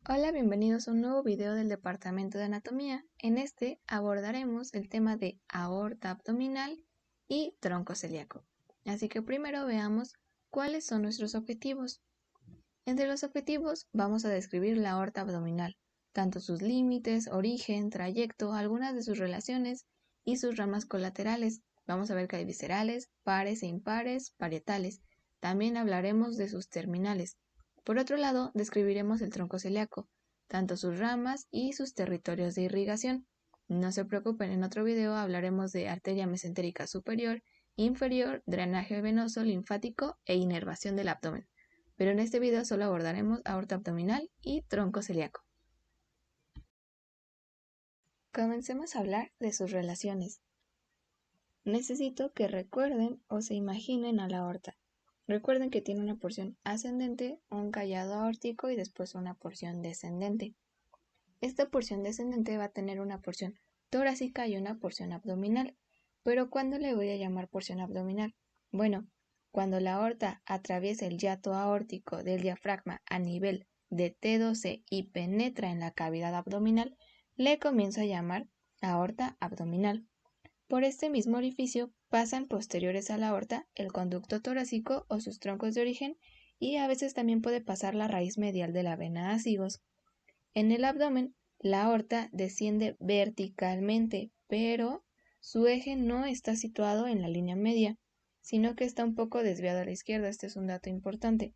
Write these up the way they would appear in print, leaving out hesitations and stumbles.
Hola, bienvenidos a un nuevo video del Departamento de Anatomía. En este abordaremos el tema de aorta abdominal y tronco celíaco. Así que primero veamos cuáles son nuestros objetivos. Entre los objetivos vamos a describir la aorta abdominal, tanto sus límites, origen, trayecto, algunas de sus relaciones y sus ramas colaterales. Vamos a ver que hay viscerales, pares e impares, parietales. También hablaremos de sus terminales. Por otro lado, describiremos el tronco celíaco, tanto sus ramas y sus territorios de irrigación. No se preocupen, en otro video hablaremos de arteria mesentérica superior, inferior, drenaje venoso, linfático e inervación del abdomen. Pero en este video solo abordaremos aorta abdominal y tronco celíaco. Comencemos a hablar de sus relaciones. Necesito que recuerden o se imaginen a la aorta. Recuerden que tiene una porción ascendente, un callado aórtico y después una porción descendente. Esta porción descendente va a tener una porción torácica y una porción abdominal. ¿Pero cuándo le voy a llamar porción abdominal? Bueno, cuando la aorta atraviesa el hiato aórtico del diafragma a nivel de T12 y penetra en la cavidad abdominal, le comienzo a llamar aorta abdominal. Por este mismo orificio pasan posteriores a la aorta el conducto torácico o sus troncos de origen y a veces también puede pasar la raíz medial de la vena acigos. En el abdomen, la aorta desciende verticalmente, pero su eje no está situado en la línea media, sino que está un poco desviado a la izquierda. Este es un dato importante.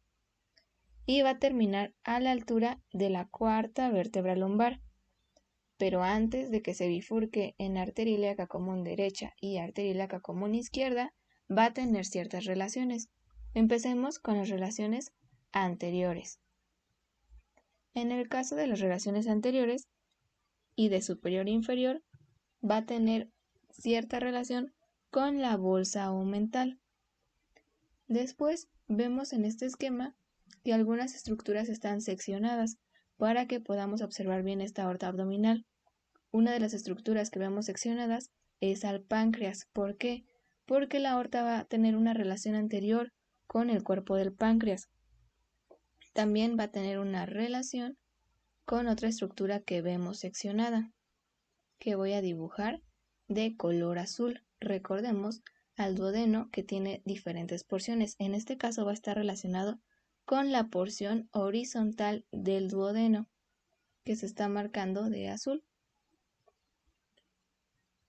Y va a terminar a la altura de la cuarta vértebra lumbar. Pero antes de que se bifurque en arteria ilíaca común derecha y arteria ilíaca común izquierda, va a tener ciertas relaciones. Empecemos con las relaciones anteriores. En el caso de las relaciones anteriores y de superior e inferior, va a tener cierta relación con la bolsa omental. Después vemos en este esquema que algunas estructuras están seccionadas para que podamos observar bien esta aorta abdominal. Una de las estructuras que vemos seccionadas es al páncreas. ¿Por qué? Porque la aorta va a tener una relación anterior con el cuerpo del páncreas. También va a tener una relación con otra estructura que vemos seccionada, que voy a dibujar de color azul. Recordemos al duodeno que tiene diferentes porciones. En este caso va a estar relacionado con la porción horizontal del duodeno, que se está marcando de azul.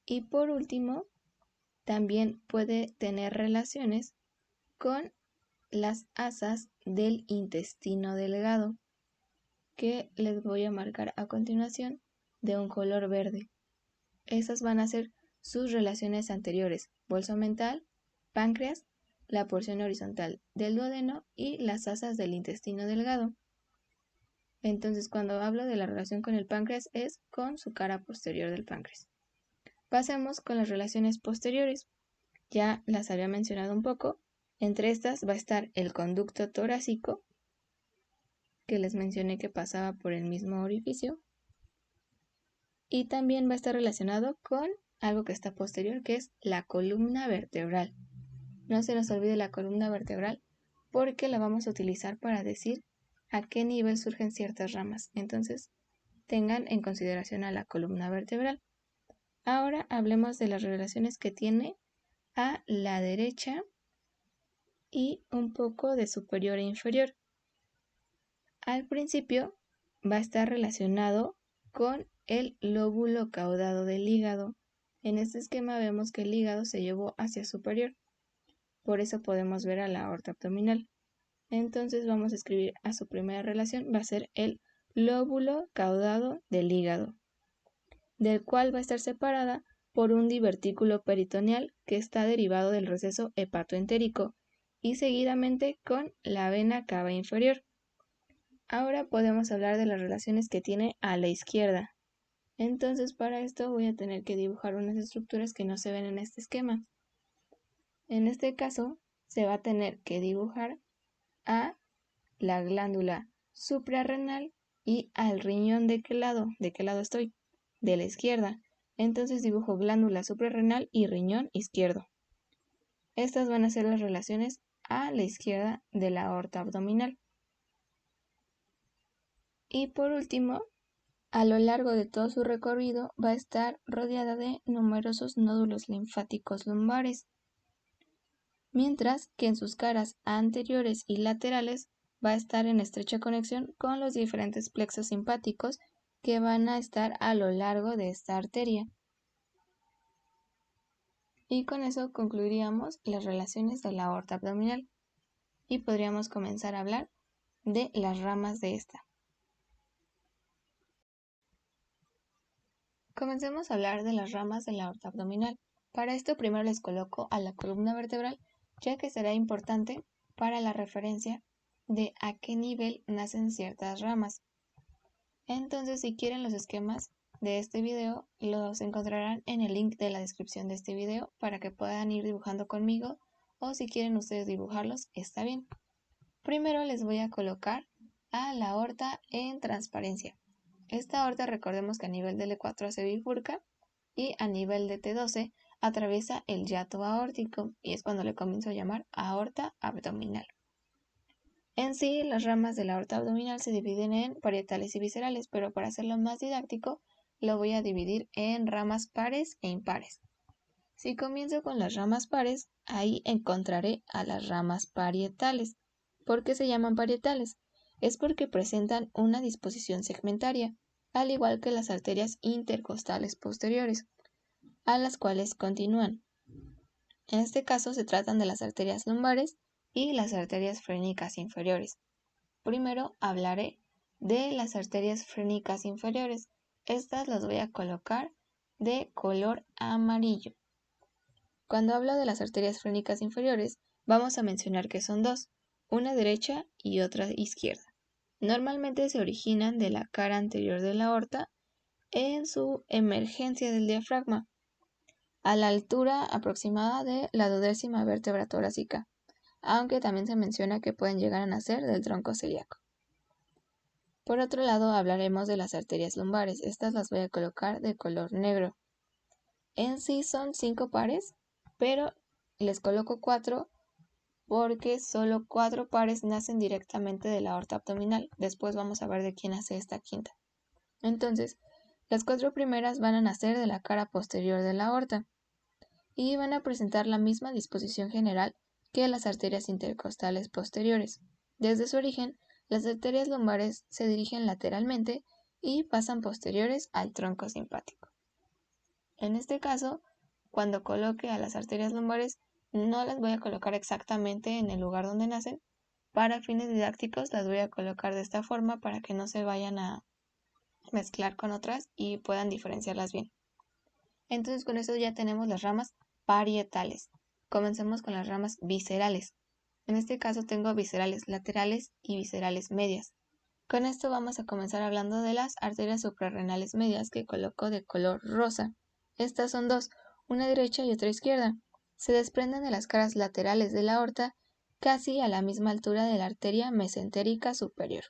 Y por último, también puede tener relaciones con las asas del intestino delgado, que les voy a marcar a continuación de un color verde. Esas van a ser sus relaciones anteriores: bolsa omental, páncreas, la porción horizontal del duodeno y las asas del intestino delgado. Entonces, cuando hablo de la relación con el páncreas es con su cara posterior del páncreas. Pasemos con las relaciones posteriores. Ya las había mencionado un poco. Entre estas va a estar el conducto torácico, que les mencioné que pasaba por el mismo orificio. Y también va a estar relacionado con algo que está posterior, que es la columna vertebral. No se nos olvide la columna vertebral porque la vamos a utilizar para decir a qué nivel surgen ciertas ramas. Entonces, tengan en consideración a la columna vertebral. Ahora hablemos de las relaciones que tiene a la derecha y un poco de superior e inferior. Al principio va a estar relacionado con el lóbulo caudado del hígado. En este esquema vemos que el hígado se llevó hacia superior, por eso podemos ver a la aorta abdominal. Entonces vamos a escribir a su primera relación, va a ser el lóbulo caudado del hígado, del cual va a estar separada por un divertículo peritoneal que está derivado del receso hepatoentérico y seguidamente con la vena cava inferior. Ahora podemos hablar de las relaciones que tiene a la izquierda. Entonces para esto voy a tener que dibujar unas estructuras que no se ven en este esquema. En este caso se va a tener que dibujar a la glándula suprarrenal y al riñón. ¿De qué lado? ¿De qué lado estoy? De la izquierda. Entonces dibujo glándula suprarrenal y riñón izquierdo. Estas van a ser las relaciones a la izquierda de la aorta abdominal. Y por último, a lo largo de todo su recorrido va a estar rodeada de numerosos nódulos linfáticos lumbares, mientras que en sus caras anteriores y laterales va a estar en estrecha conexión con los diferentes plexos simpáticos que van a estar a lo largo de esta arteria. Y con eso concluiríamos las relaciones de la aorta abdominal y podríamos comenzar a hablar de las ramas de esta. Comencemos a hablar de las ramas de la aorta abdominal. Para esto primero les coloco a la columna vertebral, ya que será importante para la referencia de a qué nivel nacen ciertas ramas. Entonces, si quieren los esquemas de este video, los encontrarán en el link de la descripción de este video para que puedan ir dibujando conmigo, o si quieren ustedes dibujarlos, está bien. Primero les voy a colocar a la aorta en transparencia. Esta aorta, recordemos que a nivel del E4 se bifurca y a nivel de T12 atraviesa el hiato aórtico y es cuando le comienzo a llamar aorta abdominal. En sí, las ramas de la aorta abdominal se dividen en parietales y viscerales, pero para hacerlo más didáctico lo voy a dividir en ramas pares e impares. Si comienzo con las ramas pares, ahí encontraré a las ramas parietales. ¿Por qué se llaman parietales? Es porque presentan una disposición segmentaria, al igual que las arterias intercostales posteriores, a las cuales continúan. En este caso se tratan de las arterias lumbares y las arterias frénicas inferiores. Primero hablaré de las arterias frénicas inferiores. Estas las voy a colocar de color amarillo. Cuando hablo de las arterias frénicas inferiores, vamos a mencionar que son dos, una derecha y otra izquierda. Normalmente se originan de la cara anterior de la aorta en su emergencia del diafragma, a la altura aproximada de la 12ª vértebra torácica, aunque también se menciona que pueden llegar a nacer del tronco celíaco. Por otro lado, hablaremos de las arterias lumbares. Estas las voy a colocar de color negro. En sí son 5 pares, pero les coloco 4 porque solo 4 pares nacen directamente de la aorta abdominal. Después vamos a ver de quién nace esta quinta. Entonces, las 4 primeras van a nacer de la cara posterior de la aorta y van a presentar la misma disposición general que las arterias intercostales posteriores. Desde su origen, las arterias lumbares se dirigen lateralmente y pasan posteriores al tronco simpático. En este caso, cuando coloque a las arterias lumbares, no las voy a colocar exactamente en el lugar donde nacen. Para fines didácticos las voy a colocar de esta forma para que no se vayan a mezclar con otras y puedan diferenciarlas bien. Entonces con eso ya tenemos las ramas parietales. Comencemos con las ramas viscerales. En este caso tengo viscerales laterales y viscerales medias. Con esto vamos a comenzar hablando de las arterias suprarrenales medias que coloco de color rosa. Estas son dos, una derecha y otra izquierda. Se desprenden de las caras laterales de la aorta casi a la misma altura de la arteria mesentérica superior.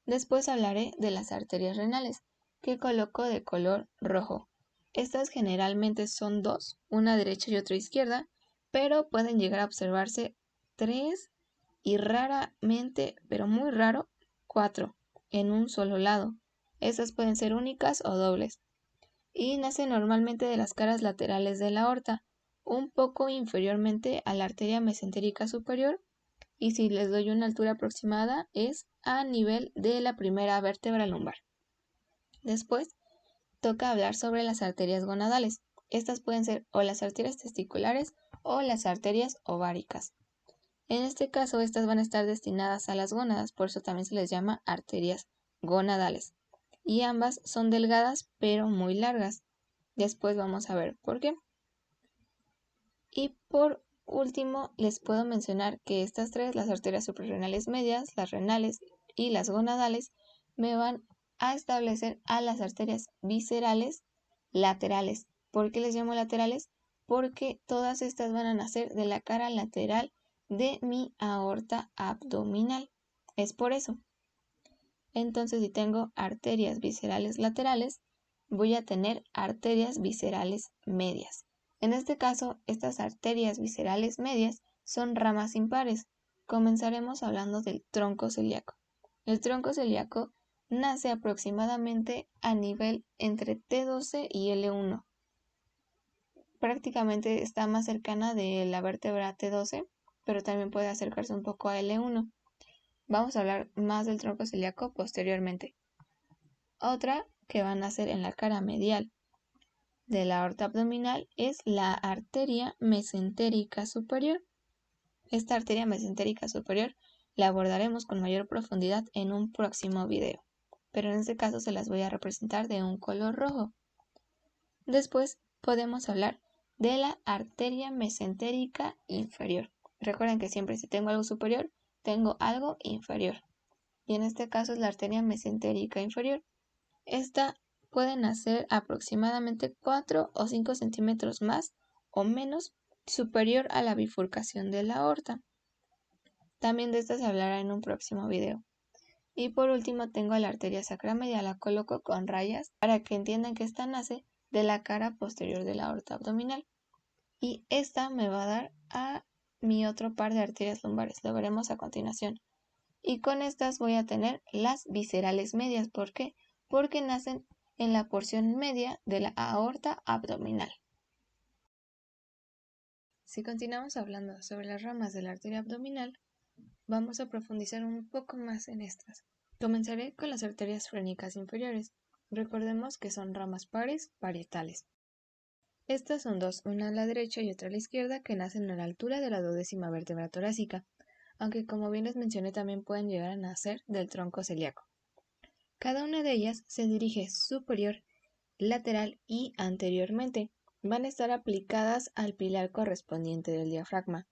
Después hablaré de las arterias renales, que coloco de color rojo. Estas generalmente son dos, una derecha y otra izquierda, pero pueden llegar a observarse 3 y raramente, pero muy raro, 4 en un solo lado. Estas pueden ser únicas o dobles. Y nacen normalmente de las caras laterales de la aorta, un poco inferiormente a la arteria mesentérica superior, y si les doy una altura aproximada es a nivel de la primera vértebra lumbar. Después toca hablar sobre las arterias gonadales. Estas pueden ser o las arterias testiculares o las arterias ováricas. En este caso, estas van a estar destinadas a las gónadas, por eso también se les llama arterias gonadales. Y ambas son delgadas pero muy largas. Después vamos a ver por qué. Y por último, les puedo mencionar que estas tres, las arterias suprarrenales medias, las renales y las gonadales, me van a establecer a las arterias viscerales laterales. ¿Por qué les llamo laterales? Porque todas estas van a nacer de la cara lateral de mi aorta abdominal. Es por eso. Entonces, si tengo arterias viscerales laterales, voy a tener arterias viscerales medias. En este caso, estas arterias viscerales medias son ramas impares. Comenzaremos hablando del tronco celíaco. El tronco celíaco nace aproximadamente a nivel entre T12 y L1. Prácticamente está más cercana de la vértebra T12, pero también puede acercarse un poco a L1. Vamos a hablar más del tronco celíaco posteriormente. Otra que va a nacer en la cara medial de la aorta abdominal es la arteria mesentérica superior. Esta arteria mesentérica superior la abordaremos con mayor profundidad en un próximo video, pero en este caso se las voy a representar de un color rojo. Después podemos hablar de la arteria mesentérica inferior. Recuerden que siempre si tengo algo superior, tengo algo inferior. Y en este caso es la arteria mesentérica inferior. Esta puede nacer aproximadamente 4 o 5 centímetros más o menos superior a la bifurcación de la aorta. También de esta se hablará en un próximo video. Y por último tengo la arteria sacramedial, la coloco con rayas para que entiendan que esta nace de la cara posterior de la aorta abdominal. Y esta me va a dar a mi otro par de arterias lumbares, lo veremos a continuación. Y con estas voy a tener las viscerales medias. ¿Por qué? Porque nacen en la porción media de la aorta abdominal. Si continuamos hablando sobre las ramas de la arteria abdominal, vamos a profundizar un poco más en estas. Comenzaré con las arterias frénicas inferiores. Recordemos que son ramas pares parietales. Estas son dos, una a la derecha y otra a la izquierda, que nacen a la altura de la 12ª vértebra torácica, aunque como bien les mencioné también pueden llegar a nacer del tronco celíaco. Cada una de ellas se dirige superior, lateral y anteriormente. Van a estar aplicadas al pilar correspondiente del diafragma.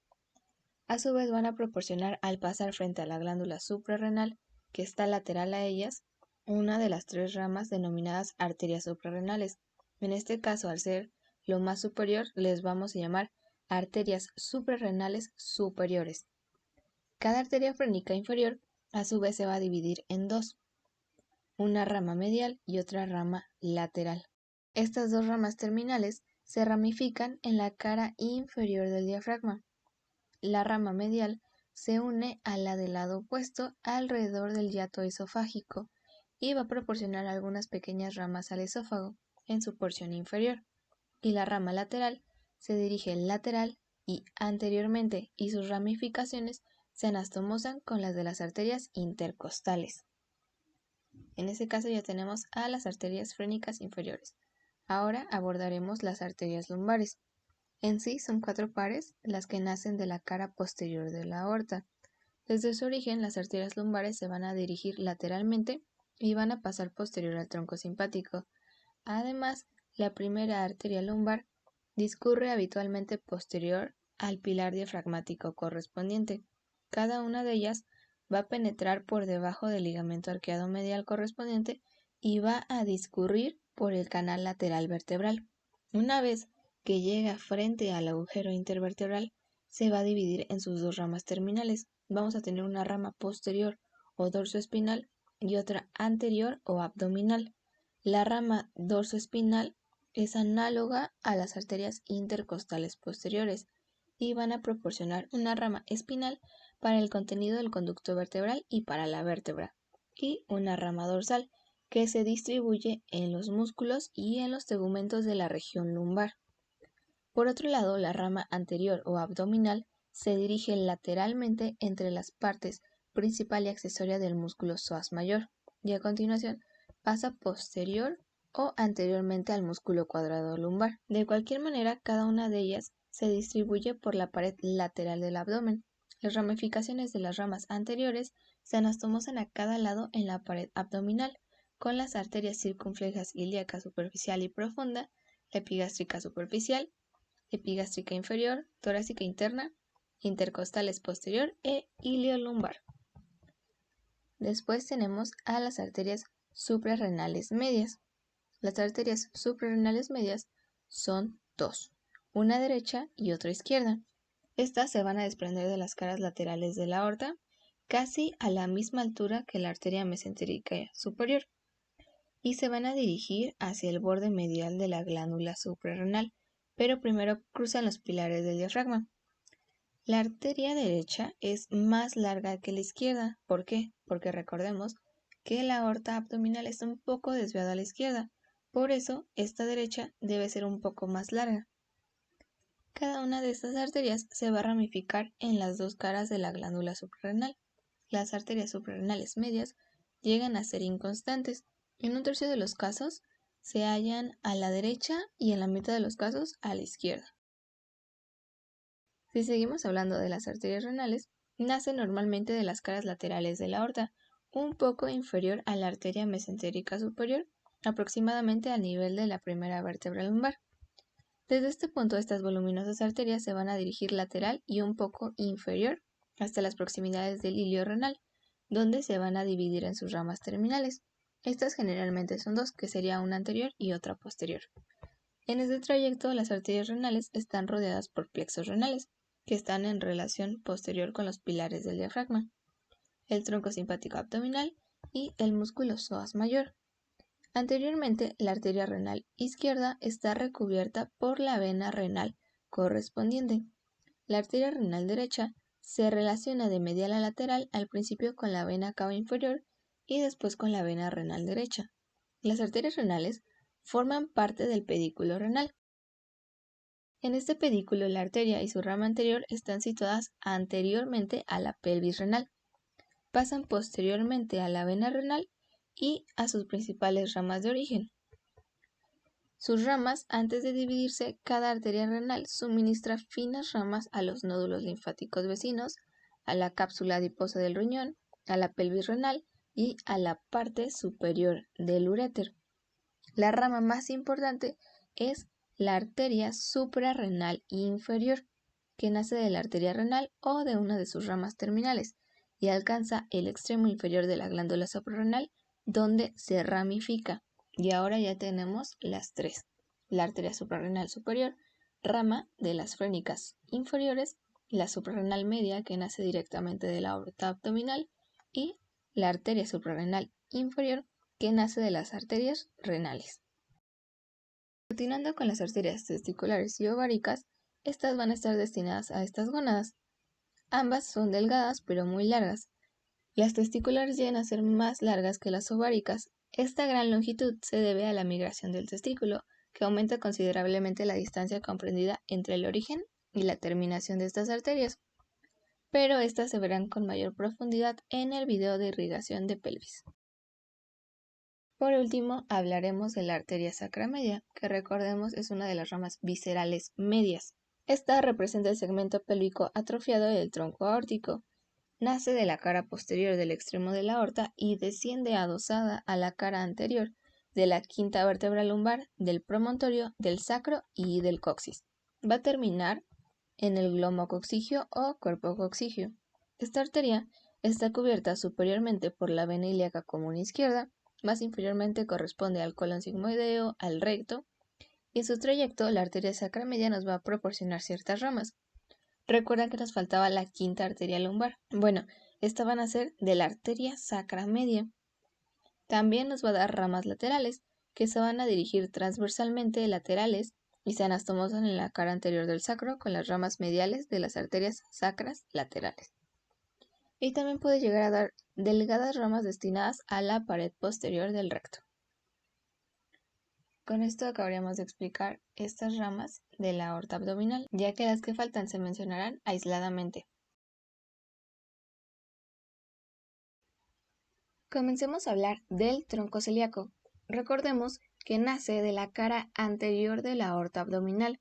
A su vez van a proporcionar al pasar frente a la glándula suprarrenal, que está lateral a ellas, una de las tres ramas denominadas arterias suprarrenales. En este caso, al ser lo más superior, les vamos a llamar arterias suprarrenales superiores. Cada arteria frénica inferior a su vez se va a dividir en dos, una rama medial y otra rama lateral. Estas dos ramas terminales se ramifican en la cara inferior del diafragma. La rama medial se une a la del lado opuesto alrededor del hiato esofágico y va a proporcionar algunas pequeñas ramas al esófago en su porción inferior. Y la rama lateral se dirige lateral y anteriormente y sus ramificaciones se anastomosan con las de las arterias intercostales. En este caso ya tenemos a las arterias frénicas inferiores. Ahora abordaremos las arterias lumbares. En sí son 4 pares las que nacen de la cara posterior de la aorta. Desde su origen las arterias lumbares se van a dirigir lateralmente y van a pasar posterior al tronco simpático. Además, la primera arteria lumbar discurre habitualmente posterior al pilar diafragmático correspondiente. Cada una de ellas va a penetrar por debajo del ligamento arqueado medial correspondiente y va a discurrir por el canal lateral vertebral. Una vez que llega frente al agujero intervertebral, se va a dividir en sus dos ramas terminales. Vamos a tener una rama posterior o dorsoespinal y otra anterior o abdominal. La rama dorsoespinal es análoga a las arterias intercostales posteriores y van a proporcionar una rama espinal para el contenido del conducto vertebral y para la vértebra, y una rama dorsal que se distribuye en los músculos y en los tegumentos de la región lumbar. Por otro lado, la rama anterior o abdominal se dirige lateralmente entre las partes principal y accesoria del músculo psoas mayor y a continuación pasa posterior o anteriormente al músculo cuadrado lumbar. De cualquier manera, cada una de ellas se distribuye por la pared lateral del abdomen. Las ramificaciones de las ramas anteriores se anastomosan a cada lado en la pared abdominal, con las arterias circunflejas ilíaca superficial y profunda, epigástrica superficial, epigástrica inferior, torácica interna, intercostales posterior e iliolumbar. Después tenemos a las arterias suprarrenales medias. Las arterias suprarrenales medias son dos, una derecha y otra izquierda. Estas se van a desprender de las caras laterales de la aorta, casi a la misma altura que la arteria mesentérica superior, y se van a dirigir hacia el borde medial de la glándula suprarrenal, pero primero cruzan los pilares del diafragma. La arteria derecha es más larga que la izquierda. ¿Por qué? Porque recordemos que la aorta abdominal está un poco desviada a la izquierda, por eso esta derecha debe ser un poco más larga. Cada una de estas arterias se va a ramificar en las dos caras de la glándula suprarrenal. Las arterias suprarrenales medias llegan a ser inconstantes. En un tercio de los casos se hallan a la derecha y en la mitad de los casos a la izquierda. Si seguimos hablando de las arterias renales, nacen normalmente de las caras laterales de la aorta, un poco inferior a la arteria mesentérica superior, aproximadamente al nivel de la primera vértebra lumbar. Desde este punto, estas voluminosas arterias se van a dirigir lateral y un poco inferior hasta las proximidades del hilio renal, donde se van a dividir en sus ramas terminales. Estas generalmente son dos, que sería una anterior y otra posterior. En este trayecto, las arterias renales están rodeadas por plexos renales, que están en relación posterior con los pilares del diafragma, el tronco simpático abdominal y el músculo psoas mayor. Anteriormente, la arteria renal izquierda está recubierta por la vena renal correspondiente. La arteria renal derecha se relaciona de medial a lateral al principio con la vena cava inferior y después con la vena renal derecha. Las arterias renales forman parte del pedículo renal. En este pedículo, la arteria y su rama anterior están situadas anteriormente a la pelvis renal. Pasan posteriormente a la vena renal y a sus principales ramas de origen. Sus ramas, antes de dividirse, cada arteria renal suministra finas ramas a los nódulos linfáticos vecinos, a la cápsula adiposa del riñón, a la pelvis renal y a la parte superior del uréter. La rama más importante es la arteria suprarrenal inferior, que nace de la arteria renal o de una de sus ramas terminales y alcanza el extremo inferior de la glándula suprarrenal, donde se ramifica. Y ahora ya tenemos las tres: la arteria suprarrenal superior, rama de las frénicas inferiores, la suprarrenal media, que nace directamente de la aorta abdominal, y la arteria suprarrenal inferior, que nace de las arterias renales. Continuando con las arterias testiculares y ováricas, estas van a estar destinadas a estas gónadas. Ambas son delgadas pero muy largas. Las testiculares llegan a ser más largas que las ováricas. Esta gran longitud se debe a la migración del testículo, que aumenta considerablemente la distancia comprendida entre el origen y la terminación de estas arterias, pero estas se verán con mayor profundidad en el video de irrigación de pelvis. Por último, hablaremos de la arteria sacra media, que recordemos es una de las ramas viscerales medias. Esta representa el segmento pélvico atrofiado del tronco aórtico. Nace de la cara posterior del extremo de la aorta y desciende adosada a la cara anterior de la quinta vértebra lumbar, del promontorio, del sacro y del coxis. Va a terminar en el glomo coxígeo o cuerpo coxígeo. Esta arteria está cubierta superiormente por la vena ilíaca común izquierda, más inferiormente corresponde al colon sigmoideo, al recto, y en su trayecto la arteria sacra media nos va a proporcionar ciertas ramas. Recuerdan que nos faltaba la quinta arteria lumbar. Bueno, esta van a ser de la arteria sacra media. También nos va a dar ramas laterales, que se van a dirigir transversalmente laterales y se anastomosan en la cara anterior del sacro con las ramas mediales de las arterias sacras laterales. Y también puede llegar a dar delgadas ramas destinadas a la pared posterior del recto. Con esto acabaríamos de explicar estas ramas de la aorta abdominal, ya que las que faltan se mencionarán aisladamente. Comencemos a hablar del tronco celíaco. Recordemos que nace de la cara anterior de la aorta abdominal,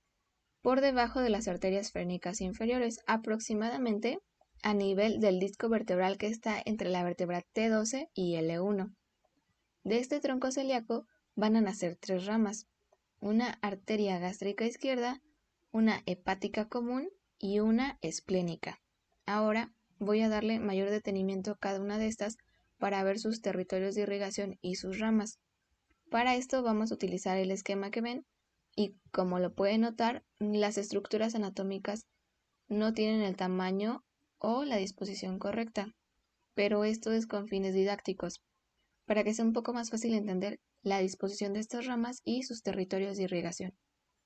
por debajo de las arterias frénicas inferiores, aproximadamente a nivel del disco vertebral que está entre la vértebra T12 y L1. De este tronco celíaco van a nacer tres ramas: una arteria gástrica izquierda, una hepática común y una esplénica. Ahora voy a darle mayor detenimiento a cada una de estas para ver sus territorios de irrigación y sus ramas. Para esto vamos a utilizar el esquema que ven y, como lo pueden notar, las estructuras anatómicas no tienen el tamaño o la disposición correcta, pero esto es con fines didácticos, para que sea un poco más fácil entender la disposición de estas ramas y sus territorios de irrigación.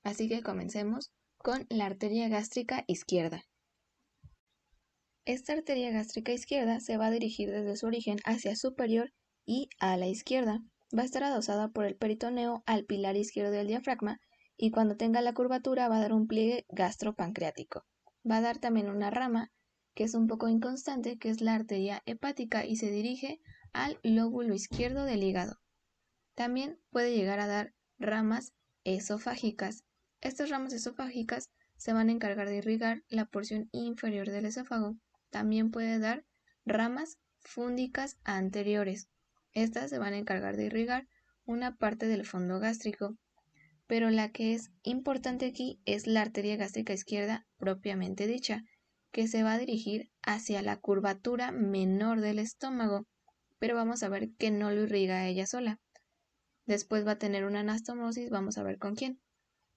Así que comencemos con la arteria gástrica izquierda. Esta arteria gástrica izquierda se va a dirigir desde su origen hacia superior y ala izquierda. Va a estar adosada por el peritoneo al pilar izquierdo del diafragma y cuando tenga la curvatura va a dar un pliegue gastropancreático. Va a dar también una rama que es un poco inconstante, que es la arteria hepática y se dirige al lóbulo izquierdo del hígado. También puede llegar a dar ramas esofágicas. Estas ramas esofágicas se van a encargar de irrigar la porción inferior del esófago. También puede dar ramas fúndicas anteriores. Estas se van a encargar de irrigar una parte del fondo gástrico. Pero la que es importante aquí es la arteria gástrica izquierda propiamente dicha, que se va a dirigir hacia la curvatura menor del estómago. Pero vamos a ver que no lo irriga ella sola. Después va a tener una anastomosis, vamos a ver con quién.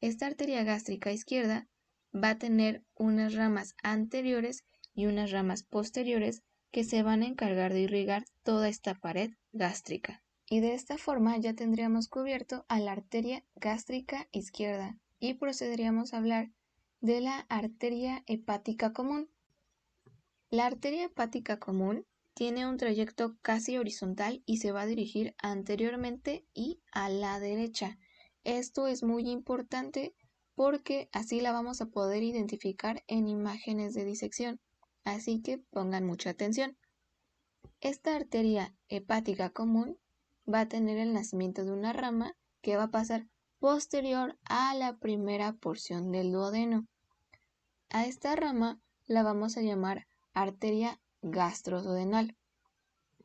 Esta arteria gástrica izquierda va a tener unas ramas anteriores y unas ramas posteriores que se van a encargar de irrigar toda esta pared gástrica. Y de esta forma ya tendríamos cubierto a la arteria gástrica izquierda y procederíamos a hablar de la arteria hepática común. La arteria hepática común tiene un trayecto casi horizontal y se va a dirigir anteriormente y a la derecha. Esto es muy importante porque así la vamos a poder identificar en imágenes de disección. Así que pongan mucha atención. Esta arteria hepática común va a tener el nacimiento de una rama que va a pasar posterior a la primera porción del duodeno. A esta rama la vamos a llamar arteria gastroduodenal.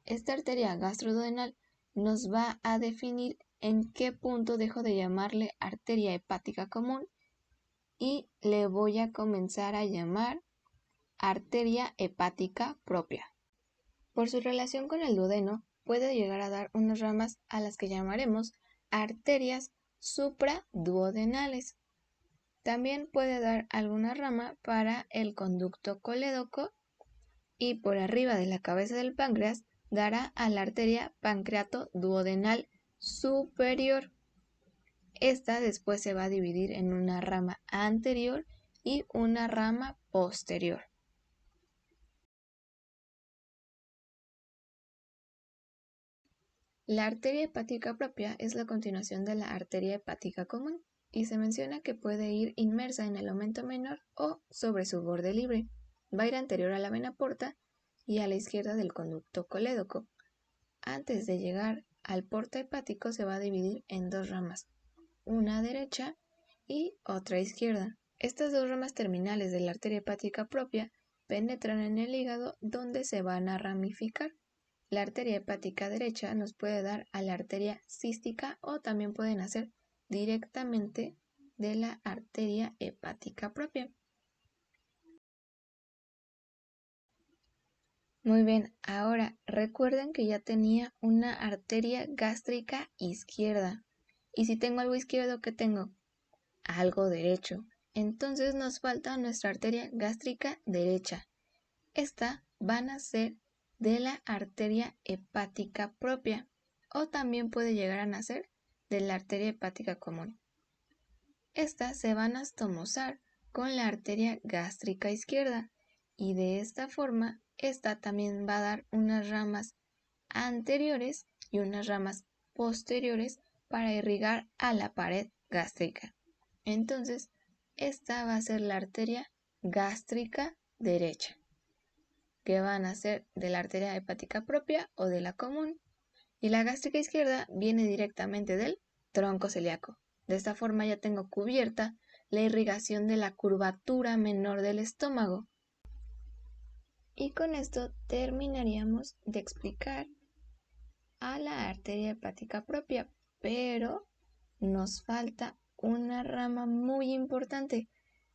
Esta arteria gastroduodenal nos va a definir en qué punto dejo de llamarle arteria hepática común y le voy a comenzar a llamar arteria hepática propia. Por su relación con el duodeno, puede llegar a dar unas ramas a las que llamaremos arterias supraduodenales. También puede dar alguna rama para el conducto colédoco y por arriba de la cabeza del páncreas dará a la arteria pancreato-duodenal superior. Esta después se va a dividir en una rama anterior y una rama posterior. La arteria hepática propia es la continuación de la arteria hepática común y se menciona que puede ir inmersa en el aumento menor o sobre su borde libre. Va a ir anterior a la vena porta y a la izquierda del conducto colédoco. Antes de llegar al porta hepático se va a dividir en dos ramas, una derecha y otra izquierda. Estas dos ramas terminales de la arteria hepática propia penetran en el hígado donde se van a ramificar. La arteria hepática derecha nos puede dar a la arteria cística o también puede nacer directamente de la arteria hepática propia. Muy bien, ahora recuerden que ya tenía una arteria gástrica izquierda. Y si tengo algo izquierdo, ¿qué tengo? Algo derecho. Entonces nos falta nuestra arteria gástrica derecha. Esta va a nacer de la arteria hepática propia o también puede llegar a nacer de la arteria hepática común. Esta se va a anastomosar con la arteria gástrica izquierda y de esta forma esta también va a dar unas ramas anteriores y unas ramas posteriores para irrigar a la pared gástrica. Entonces, esta va a ser la arteria gástrica derecha, que van a ser de la arteria hepática propia o de la común, y la gástrica izquierda viene directamente del tronco celíaco. De esta forma ya tengo cubierta la irrigación de la curvatura menor del estómago. Y con esto terminaríamos de explicar a la arteria hepática propia, pero nos falta una rama muy importante.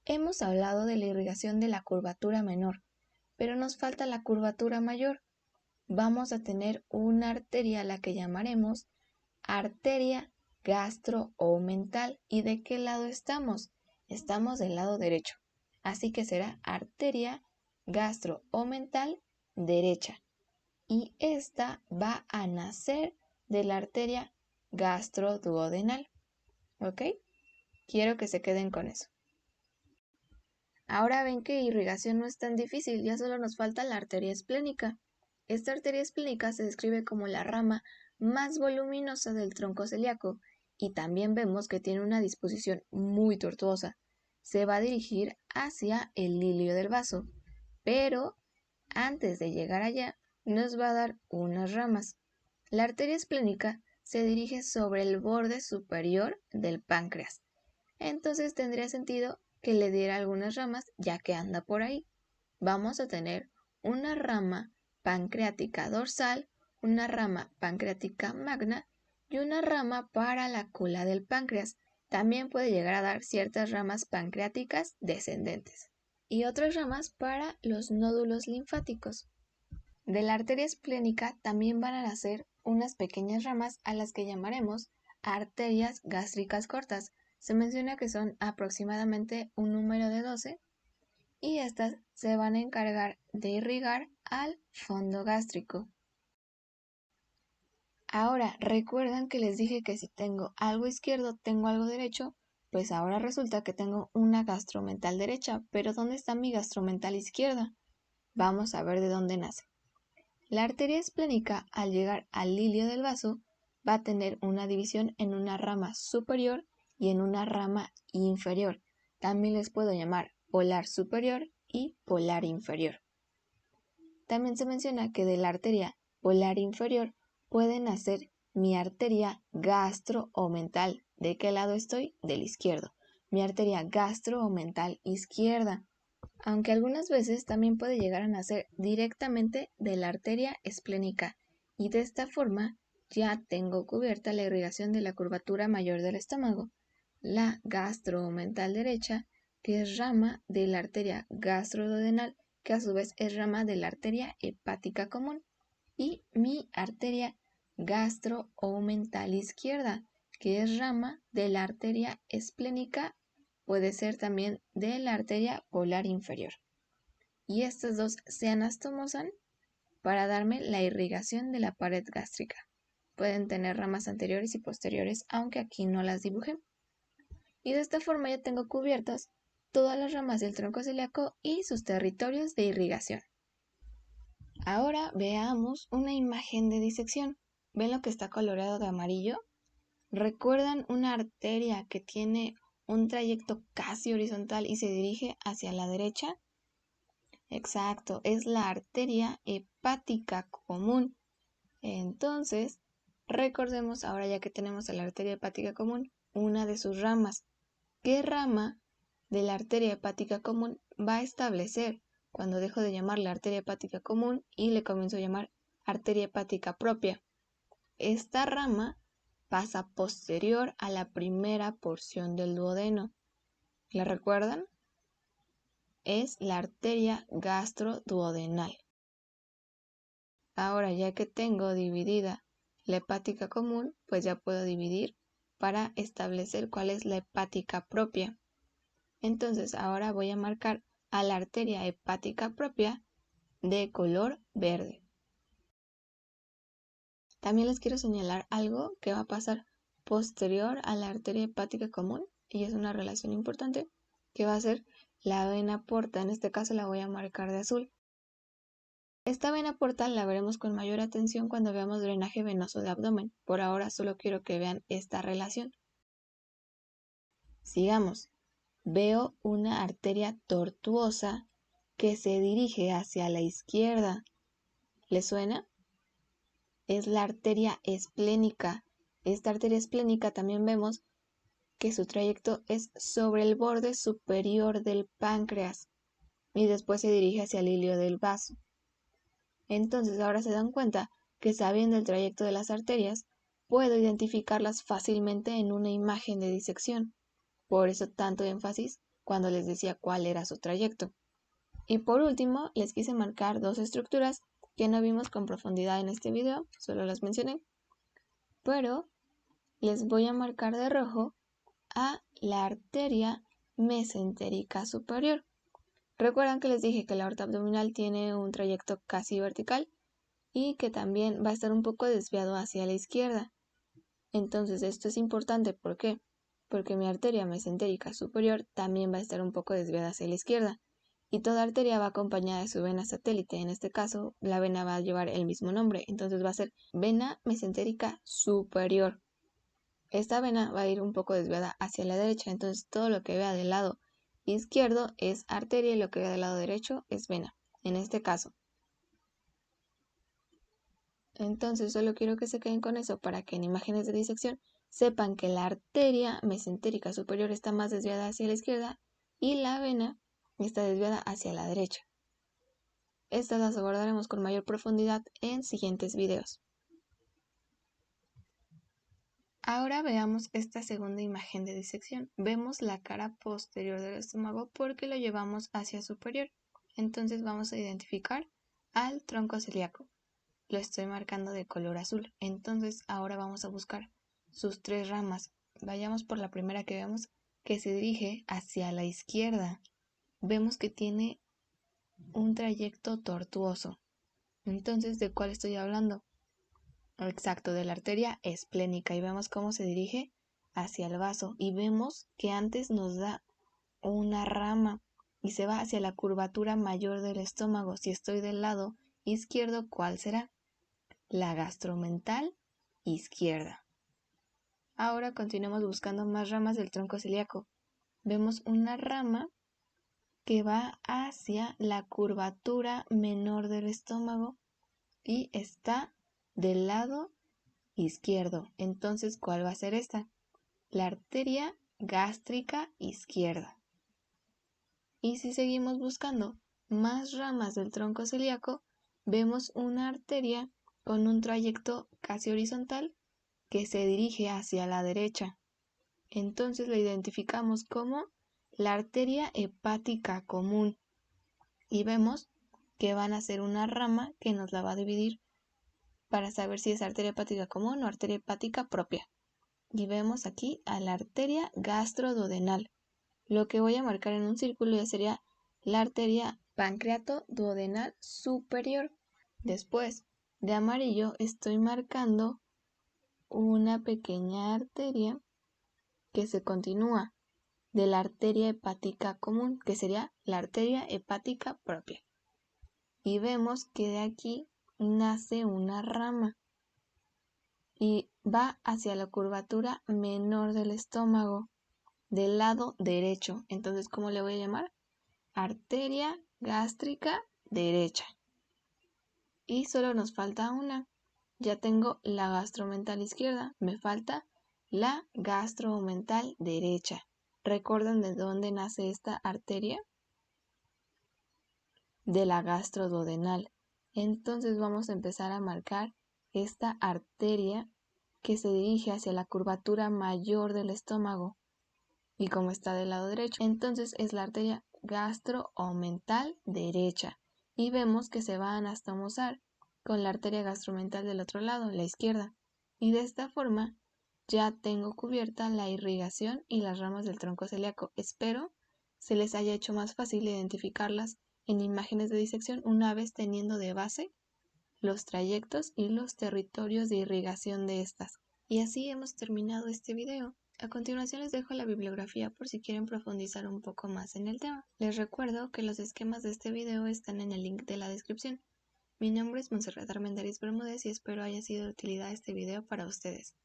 Hemos hablado de la irrigación de la curvatura menor, pero nos falta la curvatura mayor. Vamos a tener una arteria a la que llamaremos arteria gastroomental. ¿Y de qué lado estamos? Estamos del lado derecho, así que será arteria gastroomental derecha. Y esta va a nacer de la arteria gastroduodenal. ¿Ok? Quiero que se queden con eso. Ahora ven que irrigación no es tan difícil, ya solo nos falta la arteria esplénica. Esta arteria esplénica se describe como la rama más voluminosa del tronco celíaco y también vemos que tiene una disposición muy tortuosa. Se va a dirigir hacia el lilio del vaso, pero antes de llegar allá nos va a dar unas ramas. La arteria esplénica se dirige sobre el borde superior del páncreas. Entonces tendría sentido que le diera algunas ramas ya que anda por ahí. Vamos a tener una rama pancreática dorsal, una rama pancreática magna y una rama para la cola del páncreas. También puede llegar a dar ciertas ramas pancreáticas descendentes y otras ramas para los nódulos linfáticos. De la arteria esplénica también van a nacer unas pequeñas ramas a las que llamaremos arterias gástricas cortas. Se menciona que son aproximadamente un número de 12 y estas se van a encargar de irrigar al fondo gástrico. Ahora, ¿recuerdan que les dije que si tengo algo izquierdo, tengo algo derecho? Pues ahora resulta que tengo una gastromental derecha, pero ¿dónde está mi gastromental izquierda? Vamos a ver de dónde nace. La arteria esplénica, al llegar al lilio del vaso, va a tener una división en una rama superior y en una rama inferior. También les puedo llamar polar superior y polar inferior. También se menciona que de la arteria polar inferior puede nacer mi arteria gastro-omental. ¿De qué lado estoy? Del izquierdo. Mi arteria gastro-omental izquierda. Aunque algunas veces también puede llegar a nacer directamente de la arteria esplénica y de esta forma ya tengo cubierta la irrigación de la curvatura mayor del estómago, la gastro-omental derecha, que es rama de la arteria gastroduodenal, que a su vez es rama de la arteria hepática común, y mi arteria gastro-omental izquierda, que es rama de la arteria esplénica, puede ser también de la arteria polar inferior. Y estas dos se anastomosan para darme la irrigación de la pared gástrica. Pueden tener ramas anteriores y posteriores, aunque aquí no las dibujé. Y de esta forma ya tengo cubiertas todas las ramas del tronco celíaco y sus territorios de irrigación. Ahora veamos una imagen de disección. ¿Ven lo que está coloreado de amarillo? ¿Recuerdan una arteria que tiene un trayecto casi horizontal y se dirige hacia la derecha? Exacto, es la arteria hepática común. Entonces, recordemos ahora ya que tenemos a la arteria hepática común, una de sus ramas. ¿Qué rama de la arteria hepática común va a establecer cuando dejo de llamarla arteria hepática común y le comienzo a llamar arteria hepática propia? Esta rama pasa posterior a la primera porción del duodeno. ¿La recuerdan? Es la arteria gastroduodenal. Ahora, ya que tengo dividida la hepática común, pues ya puedo dividir para establecer cuál es la hepática propia. Entonces, ahora voy a marcar a la arteria hepática propia de color verde. También les quiero señalar algo que va a pasar posterior a la arteria hepática común y es una relación importante que va a ser la vena porta. En este caso la voy a marcar de azul. Esta vena porta la veremos con mayor atención cuando veamos drenaje venoso de abdomen. Por ahora solo quiero que vean esta relación. Sigamos. Veo una arteria tortuosa que se dirige hacia la izquierda. ¿Le suena? Es la arteria esplénica. Esta arteria esplénica también vemos que su trayecto es sobre el borde superior del páncreas y después se dirige hacia el lilio del vaso. Entonces ahora se dan cuenta que sabiendo el trayecto de las arterias, puedo identificarlas fácilmente en una imagen de disección. Por eso tanto énfasis cuando les decía cuál era su trayecto. Y por último, les quise marcar dos estructuras que no vimos con profundidad en este video, solo las mencioné. Pero les voy a marcar de rojo a la arteria mesentérica superior. Recuerdan que les dije que la aorta abdominal tiene un trayecto casi vertical y que también va a estar un poco desviado hacia la izquierda. Entonces esto es importante, ¿por qué? Porque mi arteria mesentérica superior también va a estar un poco desviada hacia la izquierda. y toda arteria va acompañada de su vena satélite. En este caso, la vena va a llevar el mismo nombre, entonces va a ser vena mesentérica superior. Esta vena va a ir un poco desviada hacia la derecha, entonces todo lo que vea del lado izquierdo es arteria y lo que vea del lado derecho es vena, en este caso. Entonces solo quiero que se queden con eso para que en imágenes de disección sepan que la arteria mesentérica superior está más desviada hacia la izquierda y la vena está desviada hacia la derecha. Estas las abordaremos con mayor profundidad en siguientes videos. Ahora veamos esta segunda imagen de disección. Vemos la cara posterior del estómago porque lo llevamos hacia superior. Entonces vamos a identificar al tronco celíaco. Lo estoy marcando de color azul. Entonces ahora vamos a buscar sus 3 ramas. Vayamos por la primera que vemos que se dirige hacia la izquierda. Vemos que tiene un trayecto tortuoso. Entonces, ¿de cuál estoy hablando? Exacto, de la arteria esplénica. Y vemos cómo se dirige hacia el vaso. Y vemos que antes nos da una rama y se va hacia la curvatura mayor del estómago. Si estoy del lado izquierdo, ¿cuál será? La gastromental izquierda. Ahora continuamos buscando más ramas del tronco celíaco. Vemos una rama que va hacia la curvatura menor del estómago y está del lado izquierdo. Entonces, ¿cuál va a ser esta? La arteria gástrica izquierda. Y si seguimos buscando más ramas del tronco celíaco, vemos una arteria con un trayecto casi horizontal que se dirige hacia la derecha. Entonces la identificamos como la arteria hepática común y vemos que van a ser una rama que nos la va a dividir para saber si es arteria hepática común o arteria hepática propia. Y vemos aquí a la arteria gastroduodenal. Lo que voy a marcar en un círculo ya sería la arteria pancreatoduodenal superior. Después de amarillo estoy marcando una pequeña arteria que se continúa de la arteria hepática común, que sería la arteria hepática propia. Y vemos que de aquí nace una rama y va hacia la curvatura menor del estómago, del lado derecho. Entonces, ¿cómo le voy a llamar? Arteria gástrica derecha. Y solo nos falta una. Ya tengo la gastromental izquierda, me falta la gastromental derecha. ¿Recuerdan de dónde nace esta arteria? De la gastroduodenal. Entonces vamos a empezar a marcar esta arteria que se dirige hacia la curvatura mayor del estómago. Y como está del lado derecho, entonces es la arteria gastroomental derecha. Y vemos que se va a anastomosar con la arteria gastromental del otro lado, la izquierda. Y de esta forma ya tengo cubierta la irrigación y las ramas del tronco celíaco. Espero se les haya hecho más fácil identificarlas en imágenes de disección una vez teniendo de base los trayectos y los territorios de irrigación de estas. Y así hemos terminado este video. A continuación les dejo la bibliografía por si quieren profundizar un poco más en el tema. Les recuerdo que los esquemas de este video están en el link de la descripción. Mi nombre es Montserrat Armendariz Bermúdez y espero haya sido de utilidad este video para ustedes.